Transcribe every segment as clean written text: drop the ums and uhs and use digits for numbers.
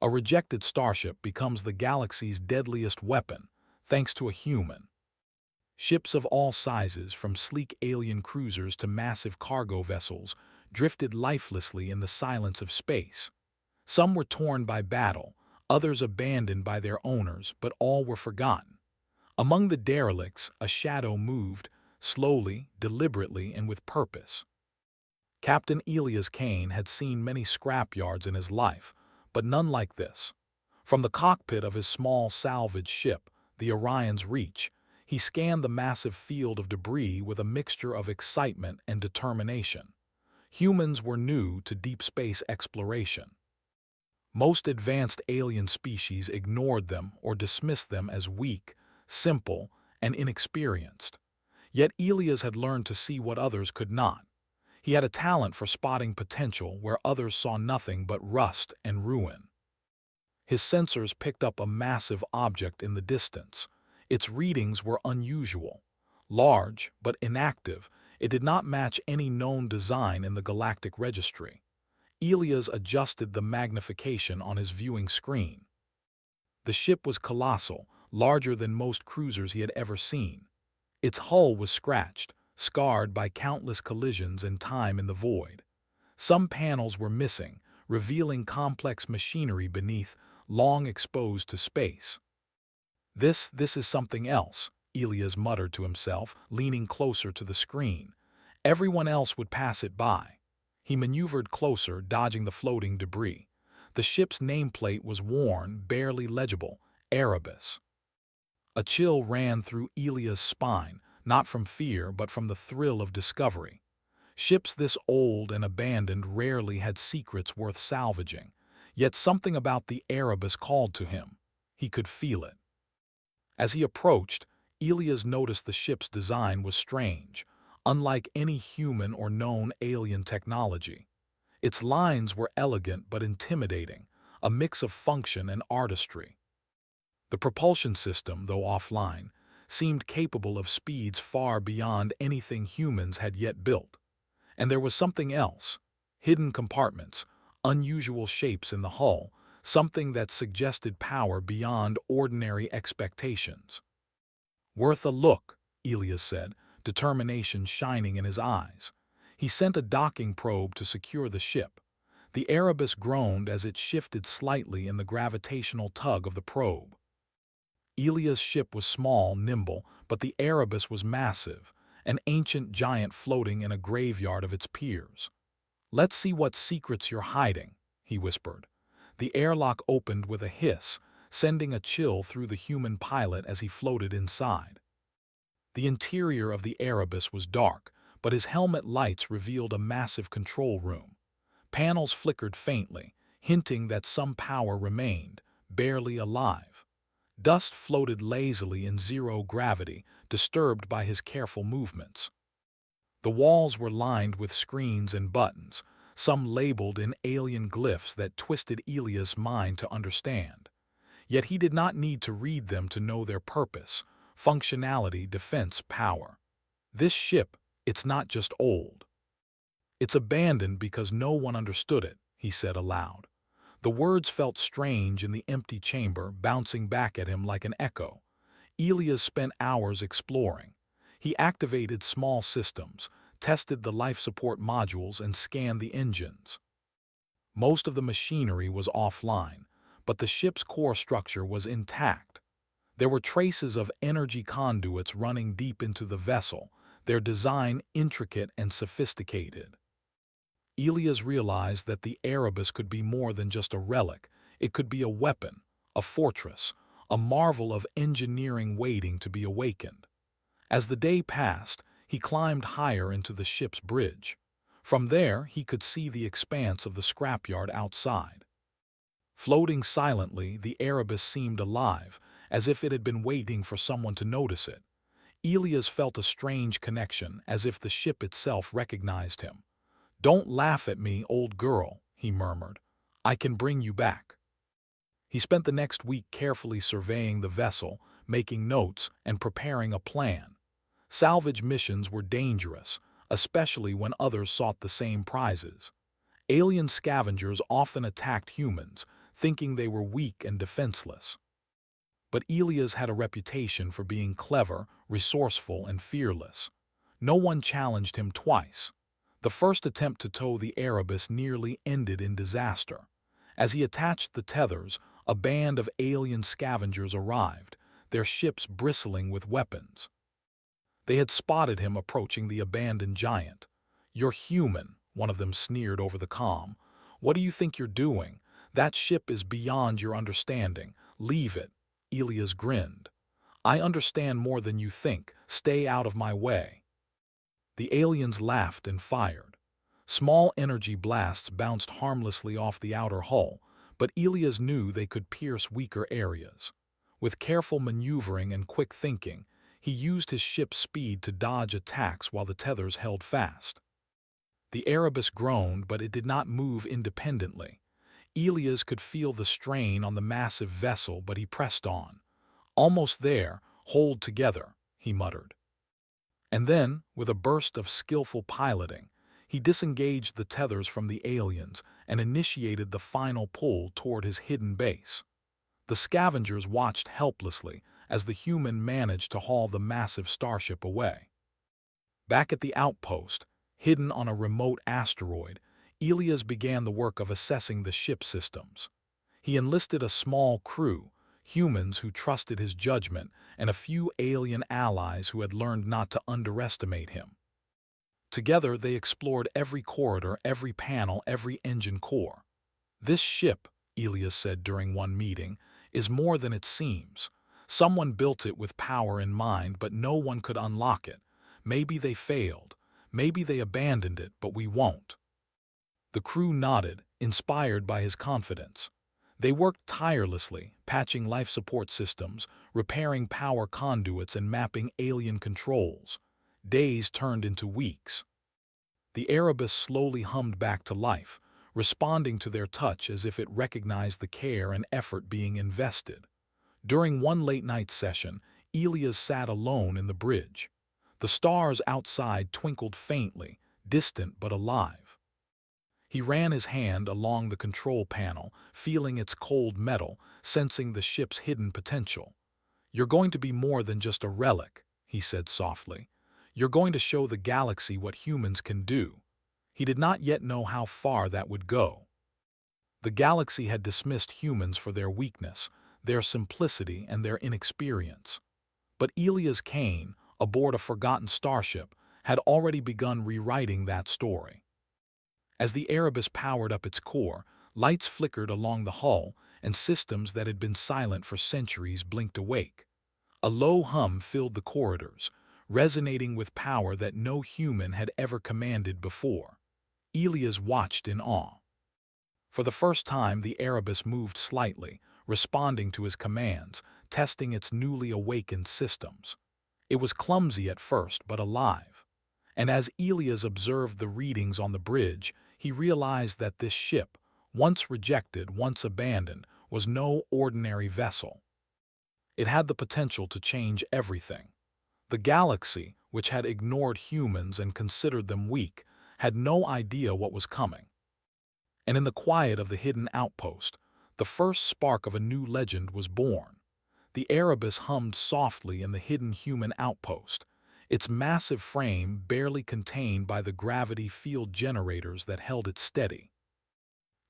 A rejected starship becomes the galaxy's deadliest weapon, thanks to a human. Ships of all sizes, from sleek alien cruisers to massive cargo vessels, drifted lifelessly in the silence of space. Some were torn by battle, others abandoned by their owners, but all were forgotten. Among the derelicts, a shadow moved, slowly, deliberately, and with purpose. Captain Elias Kane had seen many scrapyards in his life, but none like this. From the cockpit of his small salvage ship, the Orion's Reach, he scanned the massive field of debris with a mixture of excitement and determination. Humans were new to deep space exploration. Most advanced alien species ignored them or dismissed them as weak, simple, and inexperienced. Yet Elias had learned to see what others could not. He had a talent for spotting potential where others saw nothing but rust and ruin. His sensors picked up a massive object in the distance. Its readings were unusual. Large, but inactive, it did not match any known design in the Galactic registry. Elias adjusted the magnification on his viewing screen. The ship was colossal, larger than most cruisers he had ever seen. Its hull was scratched, scarred by countless collisions and time in the void. Some panels were missing, revealing complex machinery beneath, long exposed to space. This is something else," Elias muttered to himself, leaning closer to the screen. Everyone else would pass it by. He maneuvered closer, dodging the floating debris. The ship's nameplate was worn, barely legible, Erebus. A chill ran through Elias' spine, not from fear but from the thrill of discovery. Ships this old and abandoned rarely had secrets worth salvaging, yet something about the Erebus called to him. He could feel it. As he approached, Elias noticed the ship's design was strange, unlike any human or known alien technology. Its lines were elegant but intimidating, a mix of function and artistry. The propulsion system, though offline, seemed capable of speeds far beyond anything humans had yet built. And there was something else: hidden compartments, unusual shapes in the hull, something that suggested power beyond ordinary expectations. "Worth a look," Elias said, determination shining in his eyes. He sent a docking probe to secure the ship. The Erebus groaned as it shifted slightly in the gravitational tug of the probe. Elias' ship was small, nimble, but the Erebus was massive, an ancient giant floating in a graveyard of its peers. "Let's see what secrets you're hiding," he whispered. The airlock opened with a hiss, sending a chill through the human pilot as he floated inside. The interior of the Erebus was dark, but his helmet lights revealed a massive control room. Panels flickered faintly, hinting that some power remained, barely alive. Dust floated lazily in zero gravity, disturbed by his careful movements. The walls were lined with screens and buttons, some labeled in alien glyphs that twisted Elias' mind to understand. Yet he did not need to read them to know their purpose: functionality, defense, power. This ship, it's not just old. It's abandoned because no one understood it, he said aloud. The words felt strange in the empty chamber, bouncing back at him like an echo. Elias spent hours exploring. He activated small systems, tested the life support modules, and scanned the engines. Most of the machinery was offline, but the ship's core structure was intact. There were traces of energy conduits running deep into the vessel, their design intricate and sophisticated. Elias realized that the Erebus could be more than just a relic. It could be a weapon, a fortress, a marvel of engineering waiting to be awakened. As the day passed, he climbed higher into the ship's bridge. From there, he could see the expanse of the scrapyard outside. Floating silently, the Erebus seemed alive, as if it had been waiting for someone to notice it. Elias felt a strange connection, as if the ship itself recognized him. "Don't laugh at me, old girl," he murmured. "I can bring you back." He spent the next week carefully surveying the vessel, making notes, and preparing a plan. Salvage missions were dangerous, especially when others sought the same prizes. Alien scavengers often attacked humans, thinking they were weak and defenseless. But Elias had a reputation for being clever, resourceful, and fearless. No one challenged him twice. The first attempt to tow the Erebus nearly ended in disaster. As he attached the tethers, a band of alien scavengers arrived, their ships bristling with weapons. They had spotted him approaching the abandoned giant. "You're human," one of them sneered over the comm. "What do you think you're doing? That ship is beyond your understanding. Leave it." Elias grinned. "I understand more than you think. Stay out of my way." The aliens laughed and fired. Small energy blasts bounced harmlessly off the outer hull, but Elias knew they could pierce weaker areas. With careful maneuvering and quick thinking, he used his ship's speed to dodge attacks while the tethers held fast. The Erebus groaned, but it did not move independently. Elias could feel the strain on the massive vessel, but he pressed on. "Almost there. Hold together," he muttered. And then, with a burst of skillful piloting, he disengaged the tethers from the aliens and initiated the final pull toward his hidden base. The scavengers watched helplessly as the human managed to haul the massive starship away. Back at the outpost, hidden on a remote asteroid, Elias began the work of assessing the ship systems. He enlisted a small crew, humans who trusted his judgment, and a few alien allies who had learned not to underestimate him. Together, they explored every corridor, every panel, every engine core. "This ship," Elias said during one meeting, "is more than it seems. Someone built it with power in mind, but no one could unlock it. Maybe they failed. Maybe they abandoned it, but we won't." The crew nodded, inspired by his confidence. They worked tirelessly, patching life support systems, repairing power conduits, and mapping alien controls. Days turned into weeks. The Erebus slowly hummed back to life, responding to their touch as if it recognized the care and effort being invested. During one late-night session, Elias sat alone in the bridge. The stars outside twinkled faintly, distant but alive. He ran his hand along the control panel, feeling its cold metal, sensing the ship's hidden potential. "You're going to be more than just a relic," he said softly. "You're going to show the galaxy what humans can do." He did not yet know how far that would go. The galaxy had dismissed humans for their weakness, their simplicity, and their inexperience. But Elias Kane, aboard a forgotten starship, had already begun rewriting that story. As the Erebus powered up its core, lights flickered along the hull, and systems that had been silent for centuries blinked awake. A low hum filled the corridors, resonating with power that no human had ever commanded before. Elias watched in awe. For the first time, the Erebus moved slightly, responding to his commands, testing its newly awakened systems. It was clumsy at first, but alive. And as Elias observed the readings on the bridge, he realized that this ship, once rejected, once abandoned, was no ordinary vessel. It had the potential to change everything. The galaxy, which had ignored humans and considered them weak, had no idea what was coming. And in the quiet of the hidden outpost, the first spark of a new legend was born. The Erebus hummed softly in the hidden human outpost, its massive frame barely contained by the gravity field generators that held it steady.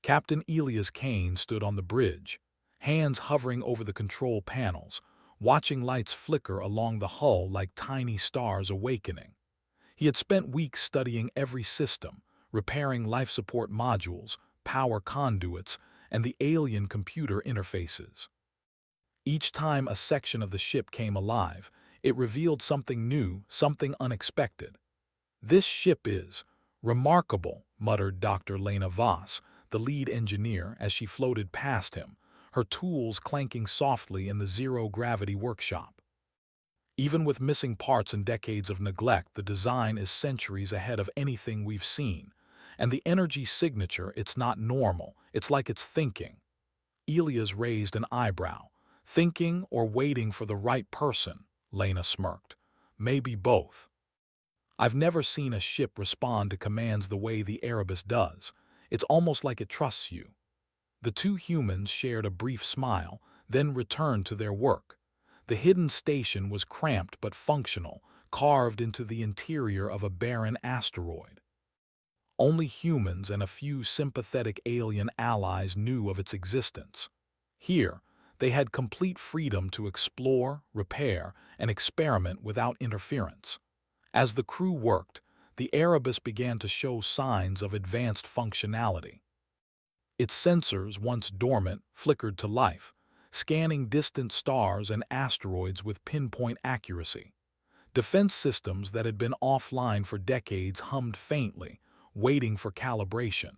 Captain Elias Kane stood on the bridge, hands hovering over the control panels, watching lights flicker along the hull like tiny stars awakening. He had spent weeks studying every system, repairing life support modules, power conduits, and the alien computer interfaces. Each time a section of the ship came alive, it revealed something new, something unexpected. "This ship is remarkable," muttered Dr. Lena Voss, the lead engineer, as she floated past him, her tools clanking softly in the zero-gravity workshop. "Even with missing parts and decades of neglect, the design is centuries ahead of anything we've seen. And the energy signature, it's not normal, it's like it's thinking." Elias raised an eyebrow. "Thinking or waiting for the right person?" Lena smirked. "Maybe both. I've never seen a ship respond to commands the way the Erebus does. It's almost like it trusts you." The two humans shared a brief smile, then returned to their work. The hidden station was cramped but functional, carved into the interior of a barren asteroid. Only humans and a few sympathetic alien allies knew of its existence. Here, they had complete freedom to explore, repair, and experiment without interference. As the crew worked, the Erebus began to show signs of advanced functionality. Its sensors, once dormant, flickered to life, scanning distant stars and asteroids with pinpoint accuracy. Defense systems that had been offline for decades hummed faintly, waiting for calibration.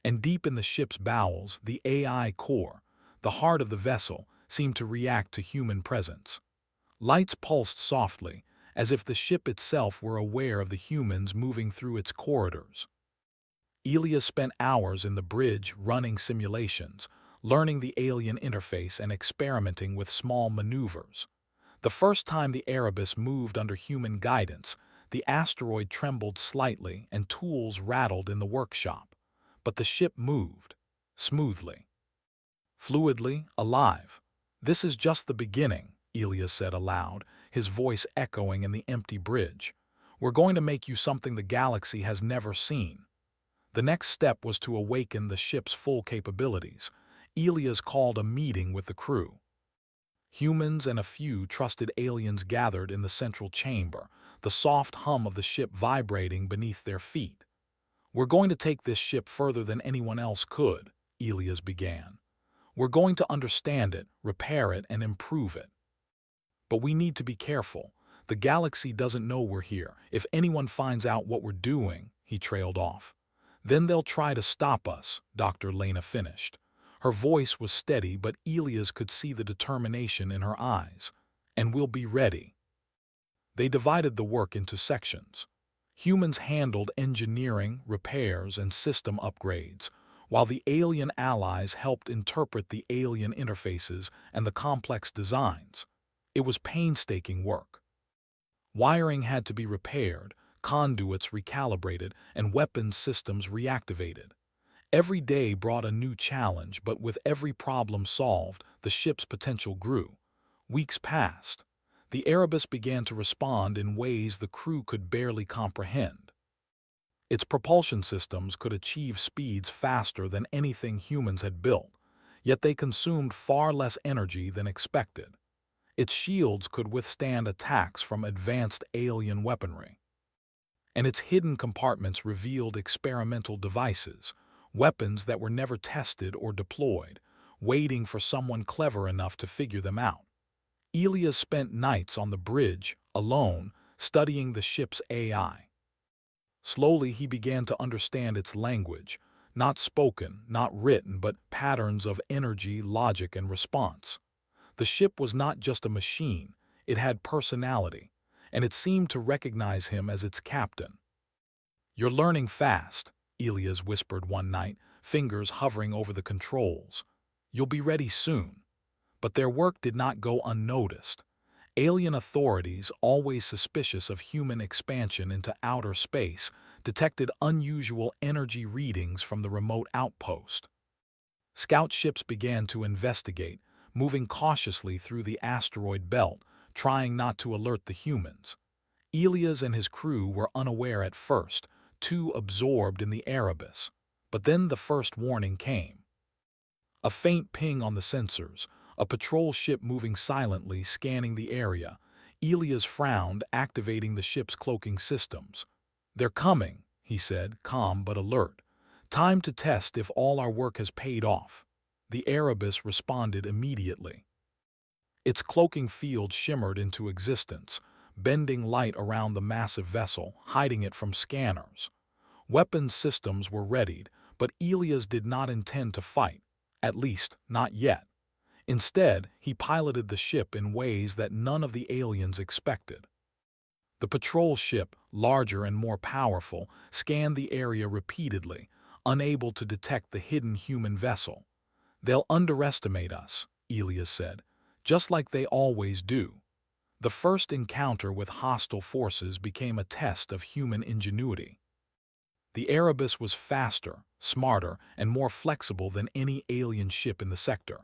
And deep in the ship's bowels, the AI core, the heart of the vessel, seemed to react to human presence. Lights pulsed softly, as if the ship itself were aware of the humans moving through its corridors. Elia spent hours in the bridge running simulations, learning the alien interface and experimenting with small maneuvers. The first time the Erebus moved under human guidance, the asteroid trembled slightly and tools rattled in the workshop. But the ship moved, smoothly, fluidly, alive. "This is just the beginning," Elia said aloud, his voice echoing in the empty bridge. "We're going to make you something the galaxy has never seen." The next step was to awaken the ship's full capabilities. Elias called a meeting with the crew. Humans and a few trusted aliens gathered in the central chamber, the soft hum of the ship vibrating beneath their feet. "We're going to take this ship further than anyone else could," Elias began. "We're going to understand it, repair it, and improve it. But we need to be careful. The galaxy doesn't know we're here. If anyone finds out what we're doing," he trailed off. "Then they'll try to stop us," Dr. Lena finished. Her voice was steady, but Elias could see the determination in her eyes. "And we'll be ready." They divided the work into sections. Humans handled engineering, repairs, and system upgrades, while the alien allies helped interpret the alien interfaces and the complex designs. It was painstaking work. Wiring had to be repaired, conduits recalibrated, and weapons systems reactivated. Every day brought a new challenge, but with every problem solved, the ship's potential grew. Weeks passed. The Erebus began to respond in ways the crew could barely comprehend. Its propulsion systems could achieve speeds faster than anything humans had built, yet they consumed far less energy than expected. Its shields could withstand attacks from advanced alien weaponry. And its hidden compartments revealed experimental devices, weapons that were never tested or deployed, waiting for someone clever enough to figure them out. Elias spent nights on the bridge, alone, studying the ship's AI. Slowly he began to understand its language, not spoken, not written, but patterns of energy, logic, and response. The ship was not just a machine, it had personality, and it seemed to recognize him as its captain. "You're learning fast," Elias whispered one night, fingers hovering over the controls. "You'll be ready soon." But their work did not go unnoticed. Alien authorities, always suspicious of human expansion into outer space, detected unusual energy readings from the remote outpost. Scout ships began to investigate, moving cautiously through the asteroid belt, trying not to alert the humans. Elias and his crew were unaware at first, too absorbed in the Erebus. But then the first warning came. A faint ping on the sensors, a patrol ship moving silently, scanning the area. Elias frowned, activating the ship's cloaking systems. "They're coming," he said, calm but alert. "Time to test if all our work has paid off." The Erebus responded immediately. Its cloaking field shimmered into existence, bending light around the massive vessel, hiding it from scanners. Weapons systems were readied, but Elias did not intend to fight, at least not yet. Instead, he piloted the ship in ways that none of the aliens expected. The patrol ship, larger and more powerful, scanned the area repeatedly, unable to detect the hidden human vessel. "They'll underestimate us," Elias said, "just like they always do." The first encounter with hostile forces became a test of human ingenuity. The Erebus was faster, smarter, and more flexible than any alien ship in the sector.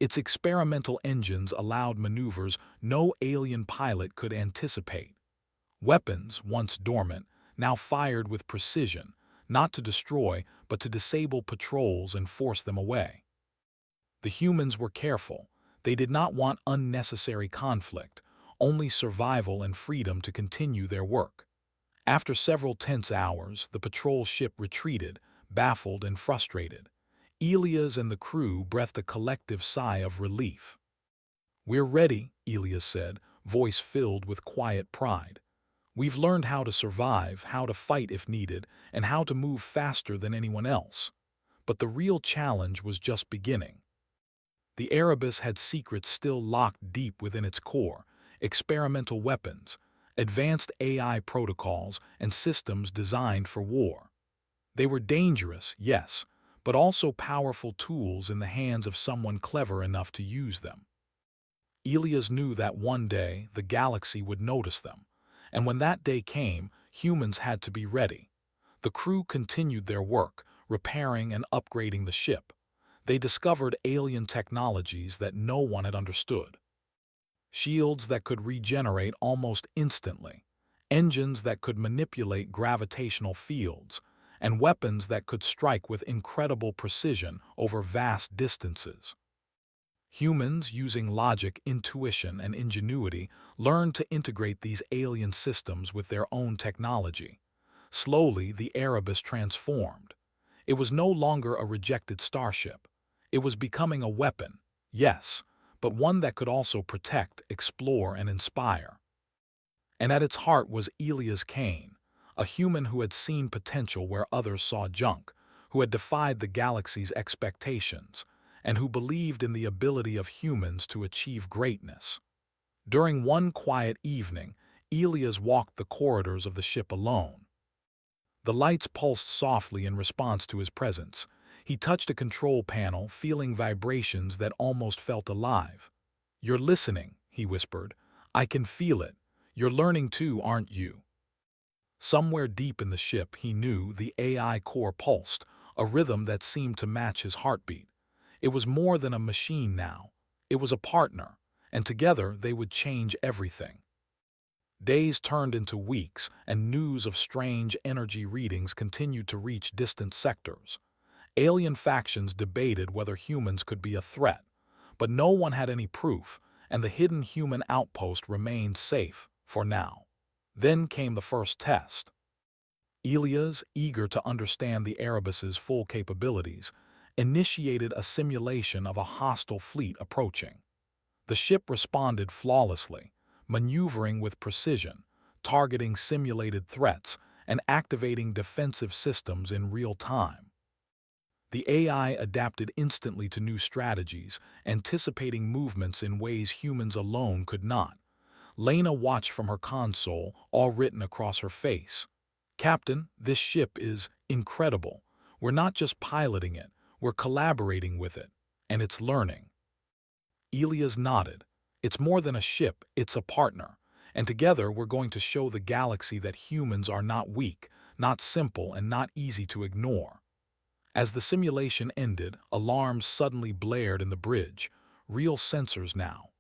Its experimental engines allowed maneuvers no alien pilot could anticipate. Weapons, once dormant, now fired with precision, not to destroy, but to disable patrols and force them away. The humans were careful. They did not want unnecessary conflict, only survival and freedom to continue their work. After several tense hours, the patrol ship retreated, baffled and frustrated. Elias and the crew breathed a collective sigh of relief. "We're ready," Elias said, voice filled with quiet pride. "We've learned how to survive, how to fight if needed, and how to move faster than anyone else." But the real challenge was just beginning. The Erebus had secrets still locked deep within its core: experimental weapons, advanced AI protocols, and systems designed for war. They were dangerous, yes, but also powerful tools in the hands of someone clever enough to use them. Elias knew that one day the galaxy would notice them, and when that day came, humans had to be ready. The crew continued their work, repairing and upgrading the ship. They discovered alien technologies that no one had understood. Shields that could regenerate almost instantly, engines that could manipulate gravitational fields, and weapons that could strike with incredible precision over vast distances. Humans, using logic, intuition, and ingenuity, learned to integrate these alien systems with their own technology. Slowly, the Erebus transformed. It was no longer a rejected starship. It was becoming a weapon, yes, but one that could also protect, explore, and inspire. And at its heart was Elias Kane, a human who had seen potential where others saw junk, who had defied the galaxy's expectations, and who believed in the ability of humans to achieve greatness. During one quiet evening, Elias walked the corridors of the ship alone. The lights pulsed softly in response to his presence. He touched a control panel, feeling vibrations that almost felt alive. "You're listening," he whispered. "I can feel it. You're learning too, aren't you?" Somewhere deep in the ship, he knew the AI core pulsed, a rhythm that seemed to match his heartbeat. It was more than a machine now. It was a partner, and together they would change everything. Days turned into weeks, and news of strange energy readings continued to reach distant sectors. Alien factions debated whether humans could be a threat, but no one had any proof, and the hidden human outpost remained safe, for now. Then came the first test. Elias, eager to understand the Erebus's full capabilities, initiated a simulation of a hostile fleet approaching. The ship responded flawlessly, maneuvering with precision, targeting simulated threats, and activating defensive systems in real time. The AI adapted instantly to new strategies, anticipating movements in ways humans alone could not. Lena watched from her console, all written across her face. "Captain, this ship is incredible. We're not just piloting it, we're collaborating with it, and it's learning." Elias nodded. "It's more than a ship, it's a partner. And together we're going to show the galaxy that humans are not weak, not simple, and not easy to ignore." As the simulation ended, alarms suddenly blared in the bridge, real sensors now.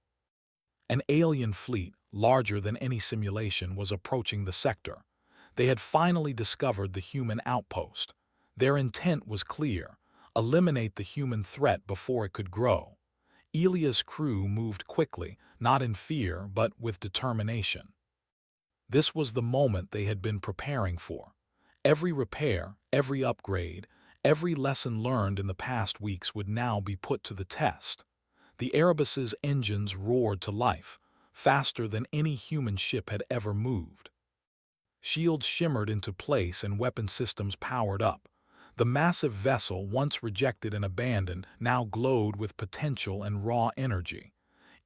An alien fleet, larger than any simulation, was approaching the sector. They had finally discovered the human outpost. Their intent was clear: eliminate the human threat before it could grow. Elias' crew moved quickly, not in fear, but with determination. This was the moment they had been preparing for. Every repair, every upgrade, every lesson learned in the past weeks would now be put to the test. The Erebus's engines roared to life, faster than any human ship had ever moved. Shields shimmered into place and weapon systems powered up. The massive vessel, once rejected and abandoned, now glowed with potential and raw energy.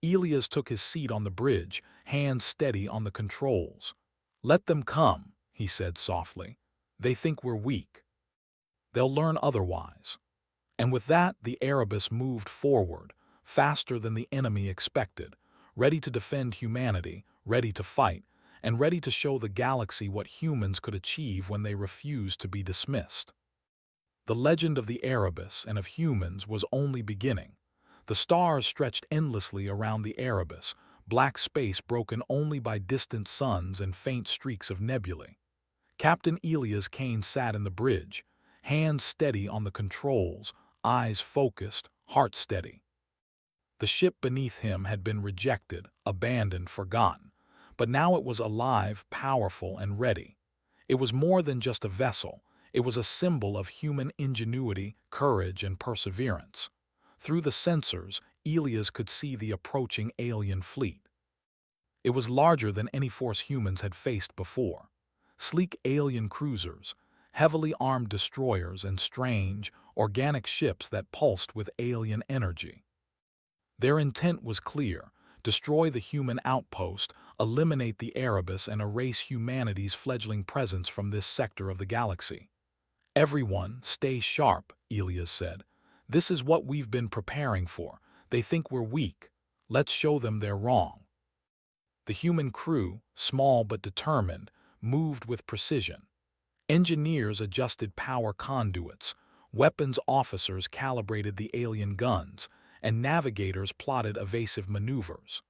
Elias took his seat on the bridge, hands steady on the controls. "Let them come," he said softly. "They think we're weak. They'll learn otherwise." And with that, the Erebus moved forward, faster than the enemy expected, ready to defend humanity, ready to fight, and ready to show the galaxy what humans could achieve when they refused to be dismissed. The legend of the Erebus and of humans was only beginning. The stars stretched endlessly around the Erebus, black space broken only by distant suns and faint streaks of nebulae. Captain Elias Kane sat in the bridge, hands steady on the controls, eyes focused, heart steady. The ship beneath him had been rejected, abandoned, forgotten, but now it was alive, powerful, and ready. It was more than just a vessel. It was a symbol of human ingenuity, courage, and perseverance. Through the sensors, Elias could see the approaching alien fleet. It was larger than any force humans had faced before. Sleek alien cruisers, heavily armed destroyers, and strange, organic ships that pulsed with alien energy. Their intent was clear: destroy the human outpost, eliminate the Erebus, and erase humanity's fledgling presence from this sector of the galaxy. "Everyone, stay sharp," Elias said. "This is what we've been preparing for. They think we're weak. Let's show them they're wrong." The human crew, small but determined, moved with precision. Engineers adjusted power conduits, weapons officers calibrated the alien guns, and navigators plotted evasive maneuvers.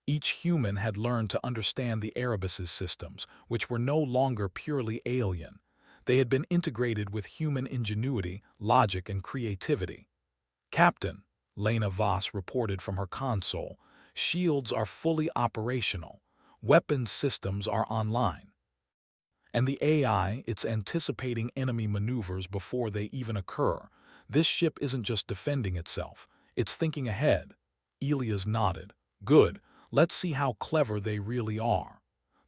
Each human had learned to understand the Erebus's systems, which were no longer purely alien. They had been integrated with human ingenuity, logic, and creativity. "Captain," Lena Voss reported from her console, "shields are fully operational. Weapons systems are online. And the AI, it's anticipating enemy maneuvers before they even occur. This ship isn't just defending itself, it's thinking ahead." Elias nodded. "Good, let's see how clever they really are."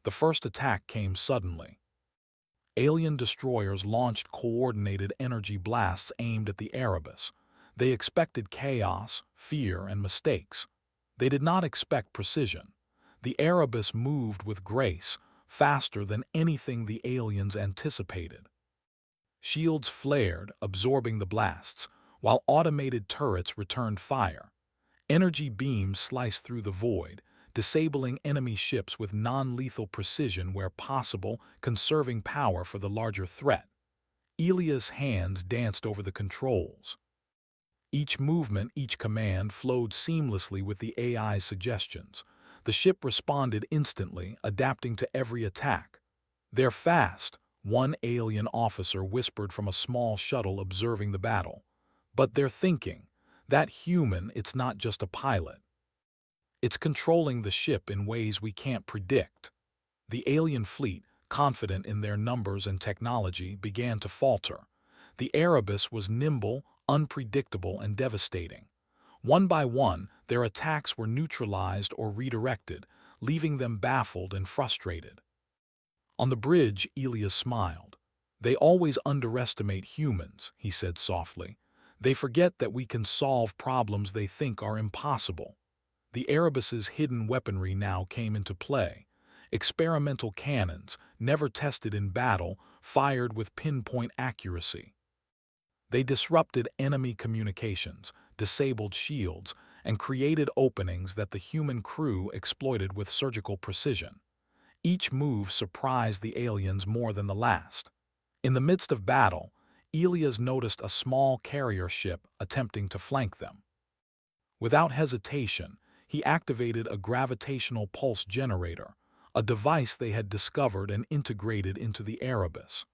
The first attack came suddenly. Alien destroyers launched coordinated energy blasts aimed at the Erebus. They expected chaos, fear, and mistakes. They did not expect precision. The Erebus moved with grace, faster than anything the aliens anticipated. Shields flared, absorbing the blasts, while automated turrets returned fire. Energy beams sliced through the void, disabling enemy ships with non-lethal precision where possible, conserving power for the larger threat. Elias' hands danced over the controls. Each movement, each command flowed seamlessly with the AI's suggestions. The ship responded instantly, adapting to every attack. "They're fast," one alien officer whispered from a small shuttle observing the battle. "But they're thinking. That human, it's not just a pilot. It's controlling the ship in ways we can't predict." The alien fleet, confident in their numbers and technology, began to falter. The Erebus was nimble, unpredictable, and devastating. One by one, their attacks were neutralized or redirected, leaving them baffled and frustrated. On the bridge, Elias smiled. "They always underestimate humans," he said softly. "They forget that we can solve problems they think are impossible." The Erebus's hidden weaponry now came into play. Experimental cannons, never tested in battle, fired with pinpoint accuracy. They disrupted enemy communications, disabled shields, and created openings that the human crew exploited with surgical precision. Each move surprised the aliens more than the last. In the midst of battle, Elias noticed a small carrier ship attempting to flank them. Without hesitation, he activated a gravitational pulse generator, a device they had discovered and integrated into the Erebus.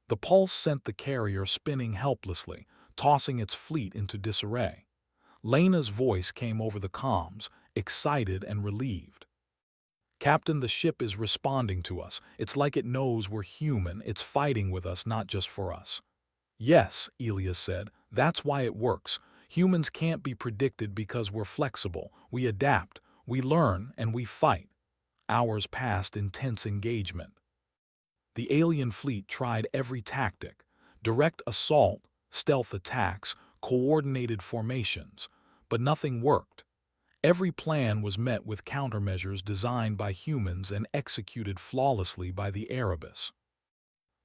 The pulse sent the carrier spinning helplessly, tossing its fleet into disarray. Lena's voice came over the comms, excited and relieved. "Captain, the ship is responding to us. It's like it knows we're human. It's fighting with us, not just for us." "Yes," Elias said, "that's why it works. Humans can't be predicted because we're flexible. We adapt, we learn, and we fight." Hours passed in tense engagement. The alien fleet tried every tactic: direct assault, stealth attacks, coordinated formations, but nothing worked. Every plan was met with countermeasures designed by humans and executed flawlessly by the Erebus.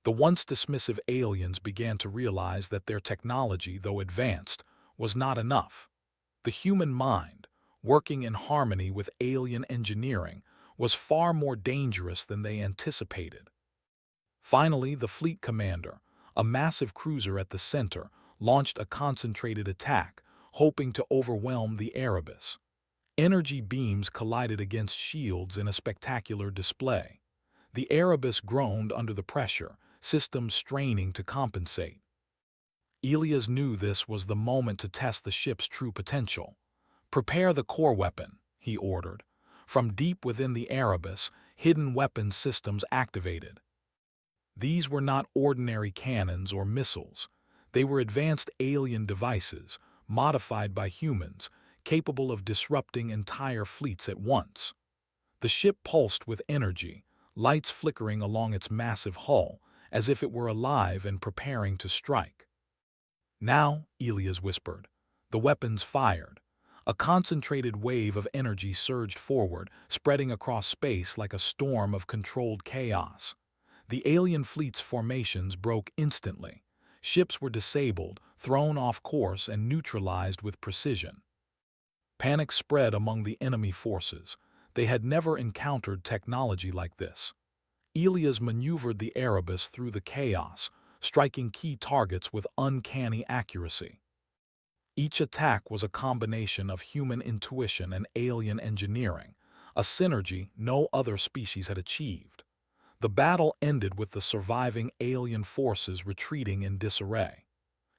The once dismissive aliens began to realize that their technology, though advanced, was not enough. The human mind, working in harmony with alien engineering, was far more dangerous than they anticipated. Finally, the fleet commander, A massive cruiser at the center launched a concentrated attack, hoping to overwhelm the Erebus. Energy beams collided against shields in a spectacular display. The Erebus groaned under the pressure, systems straining to compensate. Elias knew this was the moment to test the ship's true potential. "Prepare the core weapon," he ordered. From deep within the Erebus, hidden weapons systems activated. These were not ordinary cannons or missiles. They were advanced alien devices, modified by humans, capable of disrupting entire fleets at once. The ship pulsed with energy, lights flickering along its massive hull, as if it were alive and preparing to strike. "Now," Elias whispered. The weapons fired. A concentrated wave of energy surged forward, spreading across space like a storm of controlled chaos. The alien fleet's formations broke instantly. Ships were disabled, thrown off course, and neutralized with precision. Panic spread among the enemy forces. They had never encountered technology like this. Elias maneuvered the Erebus through the chaos, striking key targets with uncanny accuracy. Each attack was a combination of human intuition and alien engineering, a synergy no other species had achieved. The battle ended with the surviving alien forces retreating in disarray.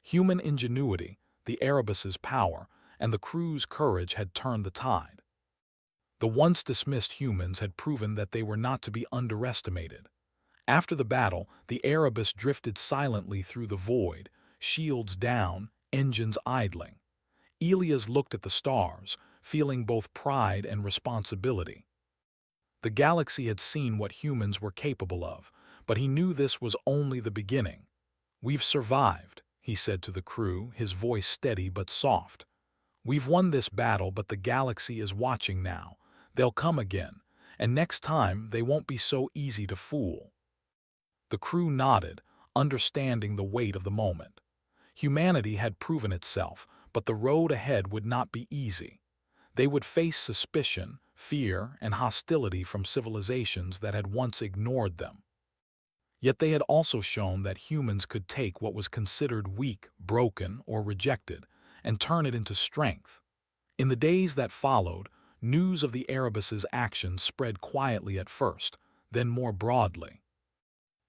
Human ingenuity, the Erebus's power, and the crew's courage had turned the tide. The once dismissed humans had proven that they were not to be underestimated. After the battle, the Erebus drifted silently through the void, shields down, engines idling. Elias looked at the stars, feeling both pride and responsibility. The galaxy had seen what humans were capable of, but he knew this was only the beginning. "We've survived," he said to the crew, his voice steady but soft. "We've won this battle, but the galaxy is watching now. They'll come again, and next time they won't be so easy to fool." The crew nodded, understanding the weight of the moment. Humanity had proven itself, but the road ahead would not be easy. They would face suspicion, fear, and hostility from civilizations that had once ignored them. Yet they had also shown that humans could take what was considered weak, broken, or rejected, and turn it into strength. In the days that followed, news of the Erebus's actions spread quietly at first, then more broadly.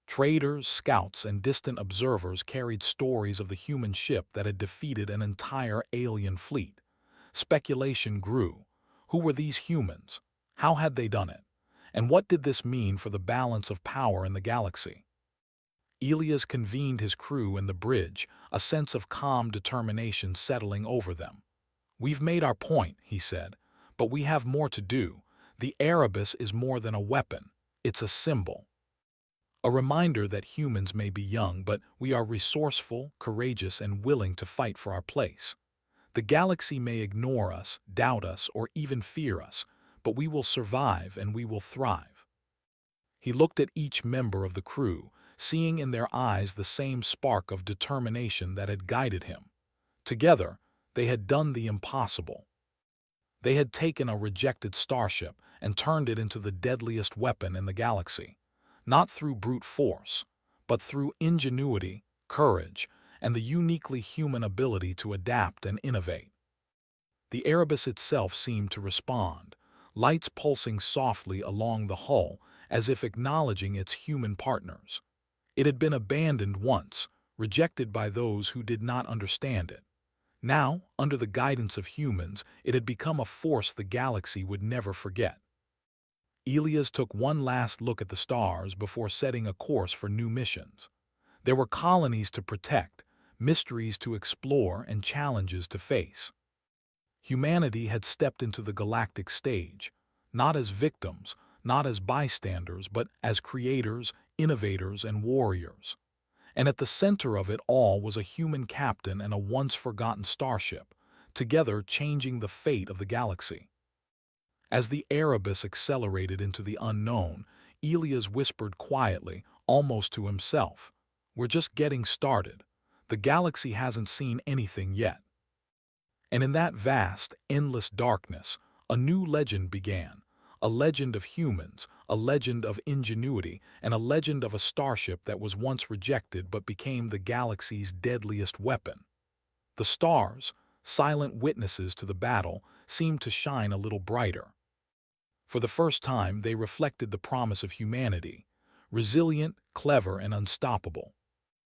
Traders, scouts, and distant observers carried stories of the human ship that had defeated an entire alien fleet. Speculation grew. Who were these humans? How had they done it? And what did this mean for the balance of power in the galaxy? Elias convened his crew in the bridge, a sense of calm determination settling over them. "We've made our point," he said, "but we have more to do. The Erebus is more than a weapon. It's a symbol. A reminder that humans may be young, but we are resourceful, courageous, and willing to fight for our place. The galaxy may ignore us, doubt us, or even fear us, but we will survive and we will thrive." He looked at each member of the crew, seeing in their eyes the same spark of determination that had guided him. Together, they had done the impossible. They had taken a rejected starship and turned it into the deadliest weapon in the galaxy, not through brute force, but through ingenuity, courage, and the uniquely human ability to adapt and innovate. The Erebus itself seemed to respond, lights pulsing softly along the hull as if acknowledging its human partners. It had been abandoned once, rejected by those who did not understand it. Now, under the guidance of humans, it had become a force the galaxy would never forget. Elias took one last look at the stars before setting a course for new missions. There were colonies to protect, mysteries to explore, and challenges to face. Humanity had stepped into the galactic stage, not as victims, not as bystanders, but as creators, innovators, and warriors. And at the center of it all was a human captain and a once-forgotten starship, together changing the fate of the galaxy. As the Erebus accelerated into the unknown, Elias whispered quietly, almost to himself, "We're just getting started. The galaxy hasn't seen anything yet." And in that vast, endless darkness, a new legend began, A legend of humans, a legend of ingenuity, and a legend of a starship that was once rejected but became the galaxy's deadliest weapon. The stars, silent witnesses to the battle, seemed to shine a little brighter. For the first time, they reflected the promise of humanity, resilient, clever, and unstoppable.